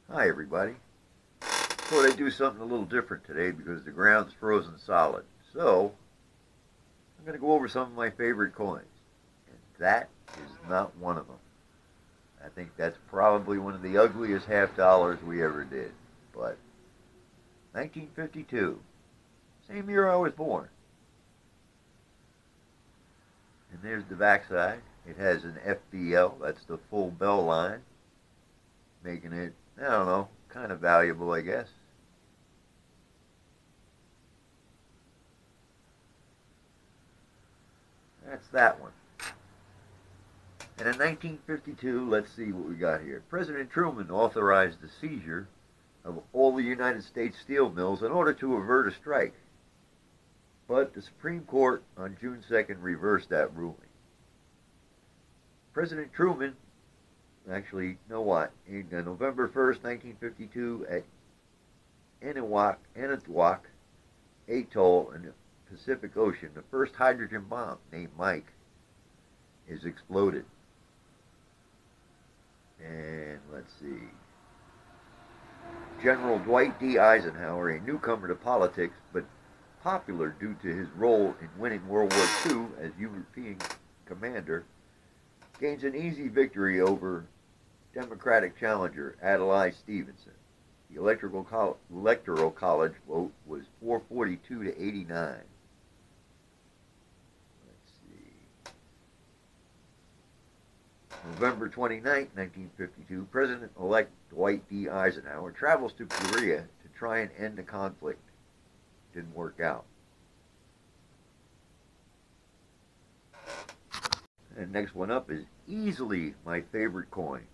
Hi everybody. Thought I'd do something a little different today because the ground's frozen solid. So, I'm going to go over some of my favorite coins. And that is not one of them. I think that's probably one of the ugliest half dollars we ever did. But 1952, same year I was born. And there's the backside. It has an FBL, that's the full bell line, making it, I don't know, kind of valuable, I guess. That's that one. And in 1952, let's see what we got here. President Truman authorized the seizure of all the United States steel mills in order to avert a strike. But the Supreme Court on June 2nd reversed that ruling. President Truman, actually, know what? In November 1st, 1952, at Anahuac Atoll in the Pacific Ocean, the first hydrogen bomb, named Mike, is exploded. And let's see. General Dwight D. Eisenhower, a newcomer to politics, but popular due to his role in winning World War II as European commander, gains an easy victory over Democratic challenger Adlai Stevenson. The Electoral College vote was 442 to 89. November 29, 1952, President-elect Dwight D. Eisenhower travels to Korea to try and end the conflict. Didn't work out. And next one up is easily my favorite coin.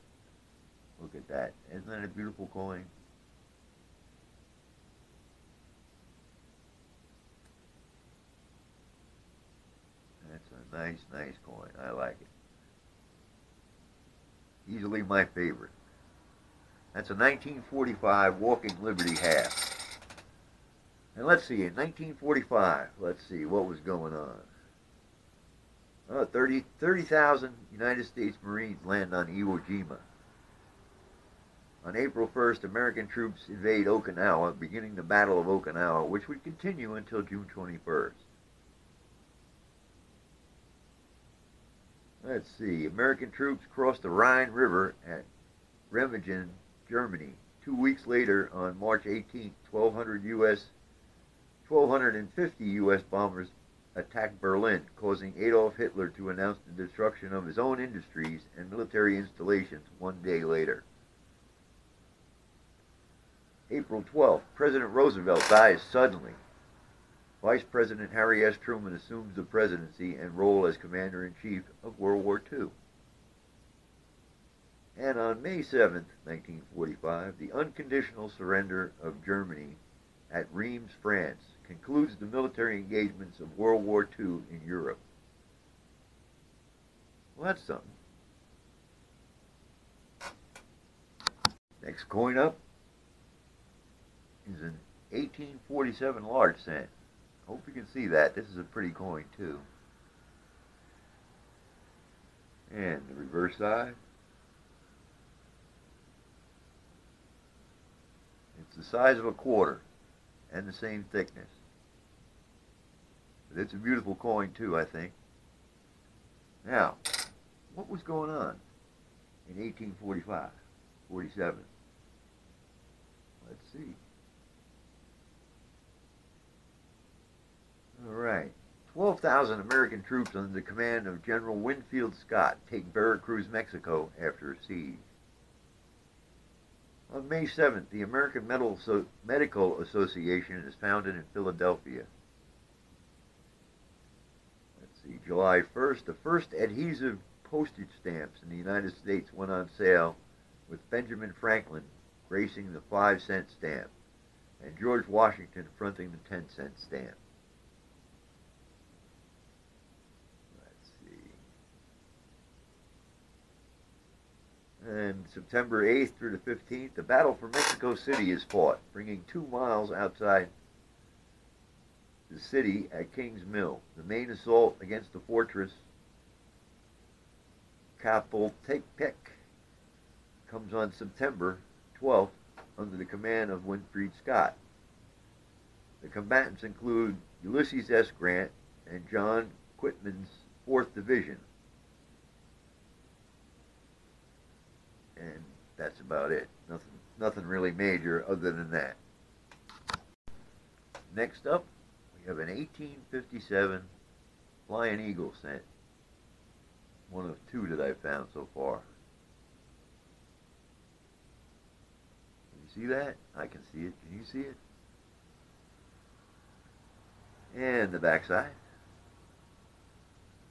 Look at that. Isn't that a beautiful coin? That's a nice coin. I like it. Easily my favorite. That's a 1945 Walking Liberty half. And let's see, in 1945, let's see what was going on. 30,000 United States Marines land on Iwo Jima. On April 1st, American troops invade Okinawa, beginning the Battle of Okinawa, which would continue until June 21st. Let's see. American troops crossed the Rhine River at Remagen, Germany. 2 weeks later, on March 18th, 1,250 U.S. bombers attacked Berlin, causing Adolf Hitler to announce the destruction of his own industries and military installations one day later. April 12th, President Roosevelt dies suddenly. Vice President Harry S. Truman assumes the presidency and role as Commander-in-Chief of World War II. And on May 7, 1945, the unconditional surrender of Germany at Reims, France, concludes the military engagements of World War II in Europe. Well, that's something. Next coin up is an 1847 large cent. Hope you can see that. This is a pretty coin, too. And the reverse side. It's the size of a quarter and the same thickness. But it's a beautiful coin, too, I think. Now, what was going on in 1845, 47? Let's see. All right. 12,000 American troops under the command of General Winfield Scott take Veracruz, Mexico after a siege. On May 7th, the American Medical Association is founded in Philadelphia. Let's see, July 1st, the first adhesive postage stamps in the United States went on sale, with Benjamin Franklin gracing the 5-cent stamp and George Washington fronting the 10-cent stamp. And September 8th through the 15th, the battle for Mexico City is fought, bringing 2 miles outside the city at King's Mill. The main assault against the fortress Chapultepec comes on September 12th, under the command of Winfield Scott. The combatants include Ulysses S. Grant and John Quitman's 4th Division. And that's about it. Nothing really major other than that. Next up, we have an 1857 Flying Eagle scent. One of two that I've found so far. Can you see that? I can see it. Can you see it? And the backside.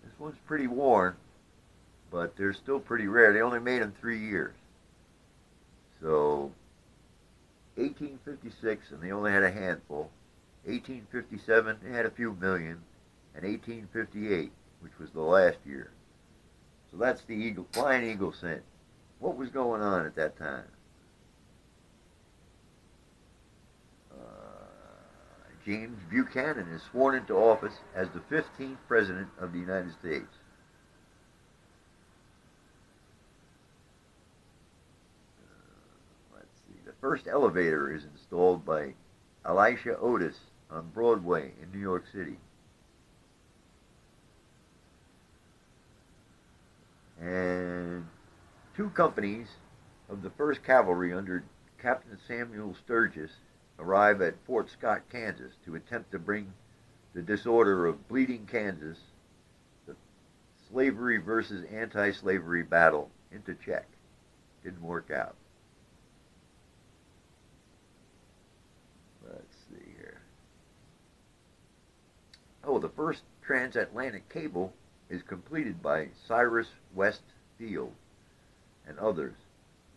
This one's pretty worn, but they're still pretty rare. They only made them 3 years. So, 1856, and they only had a handful. 1857, they had a few million. And 1858, which was the last year. So that's the Flying Eagle scent. What was going on at that time? James Buchanan is sworn into office as the 15th President of the United States. Let's see. The first elevator is installed by Elisha Otis on Broadway in New York City. And 2 companies of the 1st Cavalry under Captain Samuel Sturgis arrive at Fort Scott, Kansas, to attempt to bring the disorder of Bleeding Kansas, the slavery versus anti-slavery battle, into check. Didn't work out. Let's see here. Oh, the first transatlantic cable is completed by Cyrus West Field and others.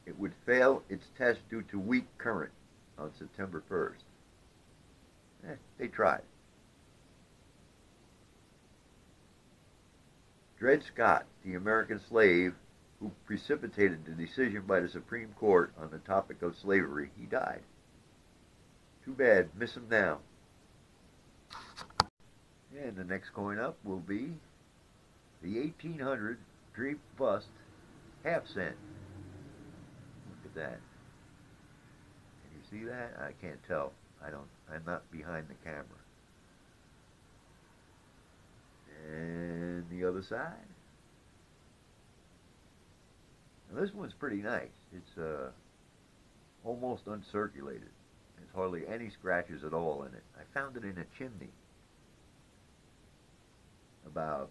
It would fail its test due to weak current on September 1st. They tried. Dred Scott, the American slave who precipitated the decision by the Supreme Court on the topic of slavery, he died. Too bad, miss him now. And the next coin up will be the 1800 draped bust half cent. Look at that. See that? I can't tell. I'm not behind the camera. And the other side. Now this one's pretty nice. It's almost uncirculated. There's hardly any scratches at all in it. I found it in a chimney. About,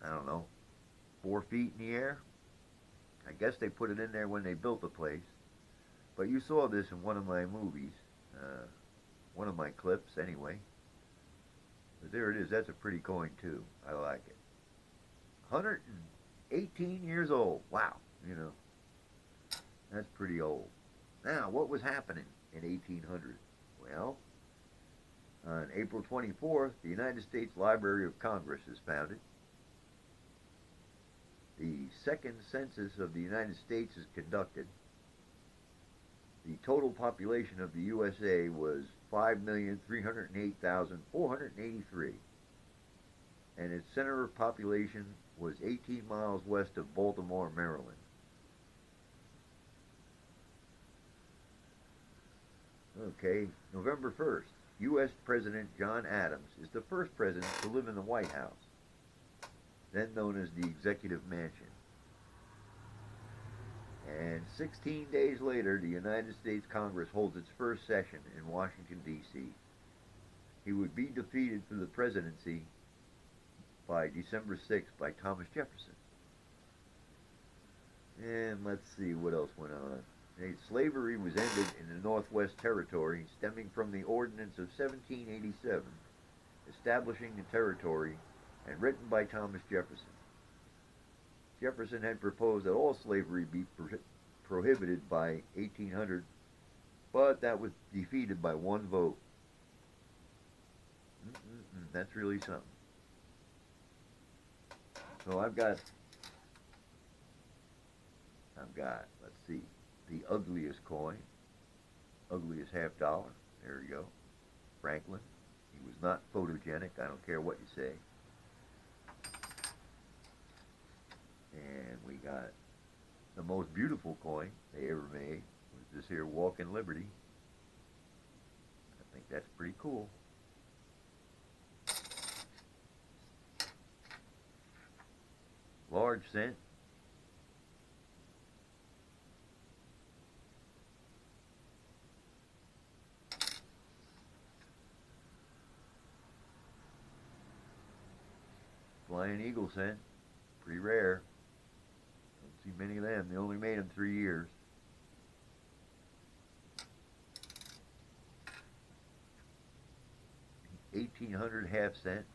I don't know, 4 feet in the air. I guess they put it in there when they built the place. But you saw this in one of my movies, one of my clips anyway. But there it is. That's a pretty coin too. I like it. 118 years old. Wow. You know, that's pretty old. Now, what was happening in 1800? Well, on April 24th, the United States Library of Congress is founded. The second census of the United States is conducted. The total population of the USA was 5,308,483, and its center of population was 18 miles west of Baltimore, Maryland. Okay, November 1st, U.S. President John Adams is the first president to live in the White House, then known as the Executive Mansion. And 16 days later, the United States Congress holds its first session in Washington, D.C. He would be defeated for the presidency by December 6th by Thomas Jefferson. And let's see what else went on. Slavery was ended in the Northwest Territory, stemming from the Ordinance of 1787, establishing the territory, and written by Thomas Jefferson. Jefferson had proposed that all slavery be prohibited by 1800, but that was defeated by 1 vote. That's really something. So I've got, let's see, the ugliest coin, ugliest $50. There you go. Franklin. He was not photogenic. I don't care what you say. And we got the most beautiful coin they ever made, was this here Walk in Liberty. I think that's pretty cool. Large cent. Flying Eagle cent. Pretty rare. Don't see many of them. They only made them 3 years. $1,800 half cent.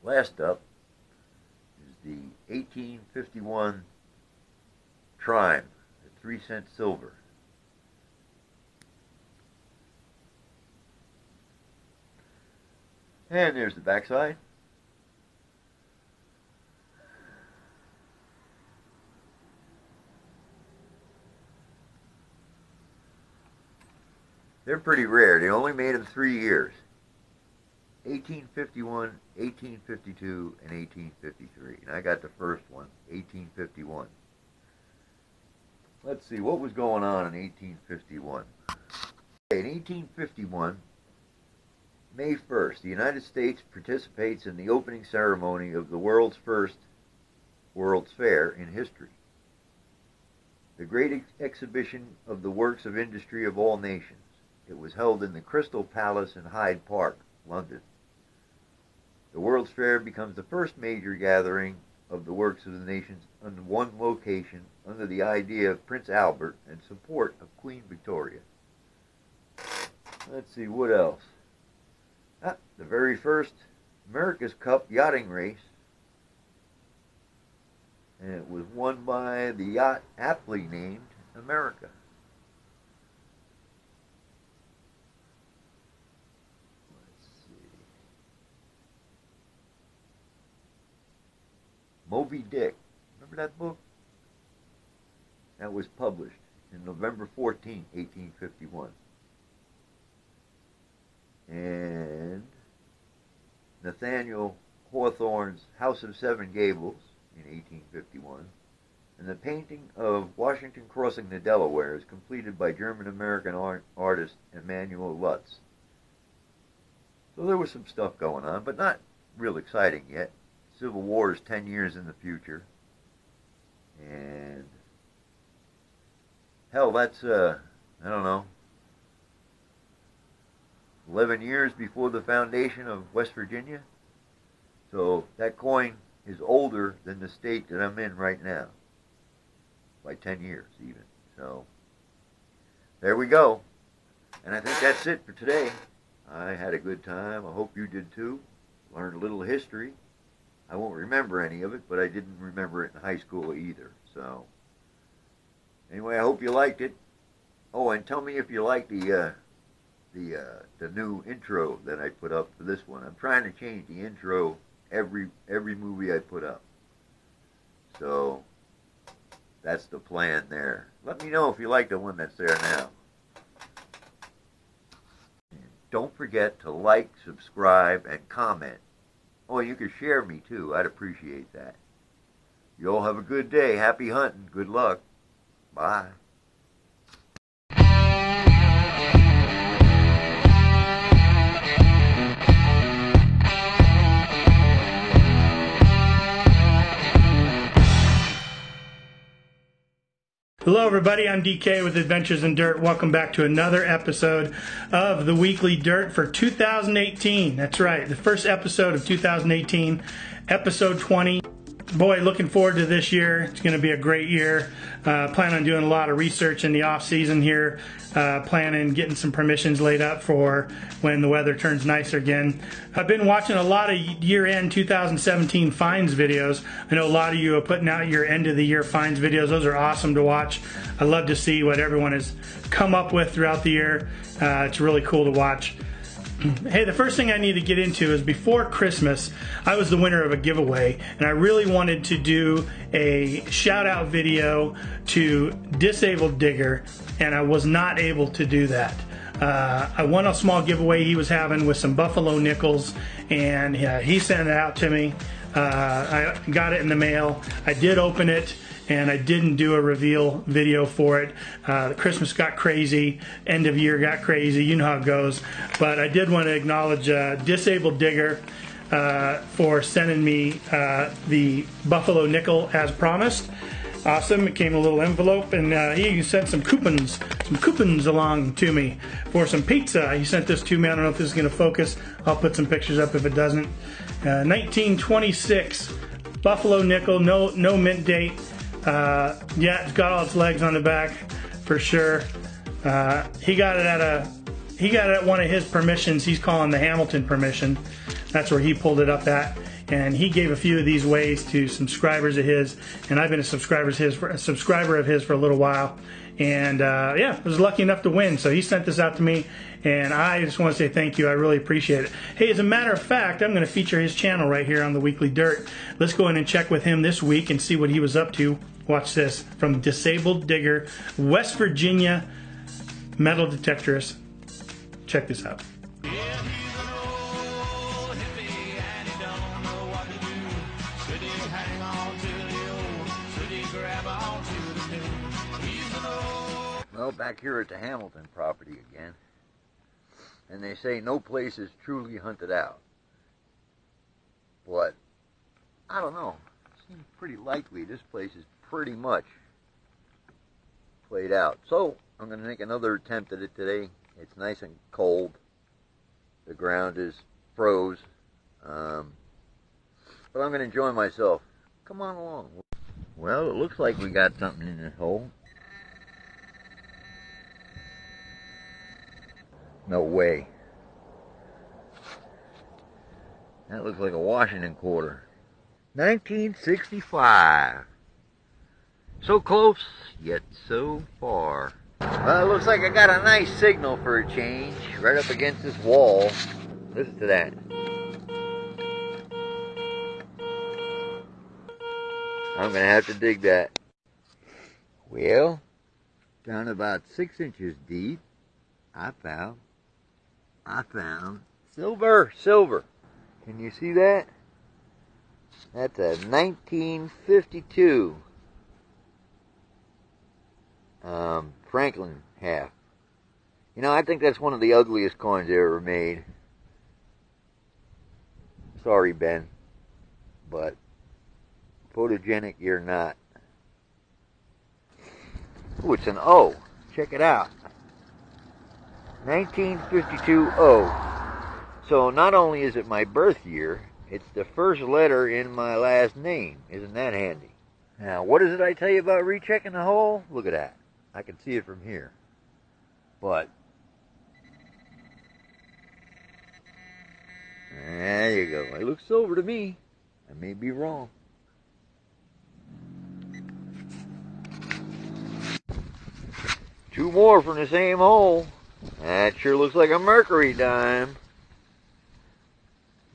Last up is the 1851 Trime, at 3 cent silver. And there's the backside. They're pretty rare. They only made them 3 years. 1851, 1852, and 1853. And I got the first one, 1851. Let's see, what was going on in 1851? In 1851, May 1st, the United States participates in the opening ceremony of the world's first World's Fair in history. The great exhibition of the works of industry of all nations. It was held in the Crystal Palace in Hyde Park, London. The World's Fair becomes the first major gathering of the works of the nations in one location under the idea of Prince Albert and support of Queen Victoria. Let's see, what else? The very first America's Cup yachting race, and it was won by the yacht aptly named America. Moby Dick. Remember that book? That was published in November 14, 1851. And Nathaniel Hawthorne's House of Seven Gables in 1851. And the painting of Washington crossing the Delaware is completed by German-American artist Emanuel Lutz. So there was some stuff going on, but not real exciting yet. Civil War is 10 years in the future. And hell, that's, I don't know, 11 years before the foundation of West Virginia. So that coin is older than the state that I'm in right now. By 10 years even. So there we go. And I think that's it for today. I had a good time. I hope you did too. Learned a little history. I won't remember any of it, but I didn't remember it in high school either. So anyway, I hope you liked it. Oh, and tell me if you like the new intro that I put up for this one. I'm trying to change the intro every movie I put up. So that's the plan there. Let me know if you like the one that's there now. And don't forget to like, subscribe, and comment. Oh, you can share me too. I'd appreciate that. You all have a good day. Happy hunting. Good luck. Bye. Hello everybody, I'm DK with Adventures in Dirt. Welcome back to another episode of the Weekly Dirt for 2018. That's right, the first episode of 2018, episode 20. Boy, looking forward to this year. It's going to be a great year. Plan on doing a lot of research in the off season here. Planning getting some permissions laid up for when the weather turns nicer again. I've been watching a lot of year-end 2017 finds videos. I know a lot of you are putting out your end-of-the-year finds videos. Those are awesome to watch. I love to see what everyone has come up with throughout the year. It's really cool to watch. Hey, the first thing I need to get into is before Christmas, I was the winner of a giveaway, and I really wanted to do a shout out video to Disabled Digger, and I was not able to do that. I won a small giveaway he was having with some buffalo nickels, and he sent it out to me. I got it in the mail. I did open it, and I didn't do a reveal video for it. Christmas got crazy, end of year got crazy, you know how it goes. But I did want to acknowledge Disabled Digger for sending me the buffalo nickel as promised. Awesome. It came in a little envelope, and he sent some coupons along to me for some pizza. He sent this to me. I don't know if this is going to focus. I'll put some pictures up if it doesn't. 1926 buffalo nickel, no mint date. Yeah, it's got all its legs on the back for sure. He got it at one of his permissions. He's calling the Hamilton permission. That's where he pulled it up at. And he gave a few of these ways to subscribers of his, and I've been a subscriber of his for a little while. And yeah, I was lucky enough to win. So he sent this out to me, and I just want to say thank you. I really appreciate it. Hey, as a matter of fact, I'm going to feature his channel right here on the Weekly Dirt. Let's go in and check with him this week and see what he was up to. Watch this from Disabled Digger, West Virginia metal detectorist. Check this out. Well, back here at the Hamilton property again, and they say no place is truly hunted out. But I don't know. It seems pretty likely this place is pretty much played out. So I'm going to make another attempt at it today. It's nice and cold. The ground is froze. But I'm going to enjoy myself. Come on along. Well, it looks like we got something in this hole. No way. That looks like a Washington quarter. 1965. So close, yet so far. Well, it looks like I got a nice signal for a change. Right up against this wall. Listen to that. I'm gonna have to dig that. Well, down about 6 inches deep, I found silver. Can you see that? That's a 1952 Franklin half. You know, I think that's one of the ugliest coins ever made. Sorry, Ben, but photogenic you're not. Oh, it's an O. Check it out. 1952 O. So not only is it my birth year, it's the first letter in my last name. Isn't that handy? Now, what is it I tell you about rechecking the hole? Look at that. I can see it from here. But there you go. It looks silver to me. I may be wrong. Two more from the same hole. That sure looks like a mercury dime.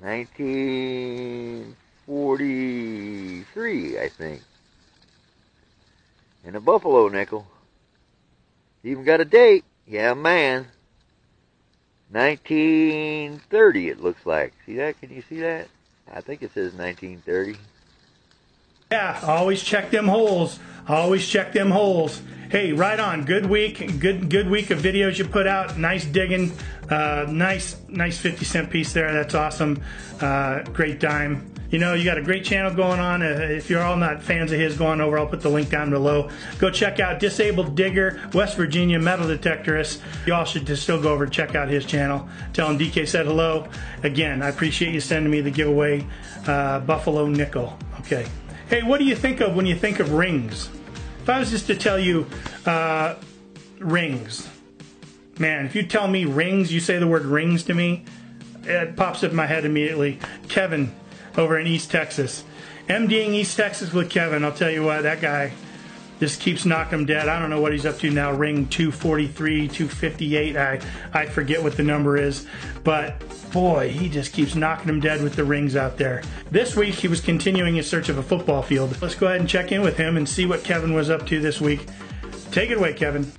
1943, I think. And a buffalo nickel. Even got a date. Yeah, man. 1930 it looks like. See that? Can you see that? I think it says 1930. Yeah, always check them holes. Always check them holes. Hey, right on. Good week. Good week of videos you put out. Nice digging. Nice 50-cent piece there. That's awesome. Great dime. You know, you got a great channel going on. If you're all not fans of his, go on over. I'll put the link down below. Go check out Disabled Digger, West Virginia metal detectorist. You all should just still go over and check out his channel. Tell him DK said hello. Again, I appreciate you sending me the giveaway buffalo nickel. Okay. Hey, what do you think of when you think of rings? If I was just to tell you rings, man, if you tell me rings, you say the word rings to me, it pops up in my head immediately. Kevin over in East Texas. MDing East Texas with Kevin, I'll tell you what, that guy, just keeps knocking him dead. I don't know what he's up to now, ring 243, 258. I forget what the number is, but boy, he just keeps knocking him dead with the rings out there. This week, he was continuing his search of a football field. Let's go ahead and check in with him and see what Kevin was up to this week. Take it away, Kevin.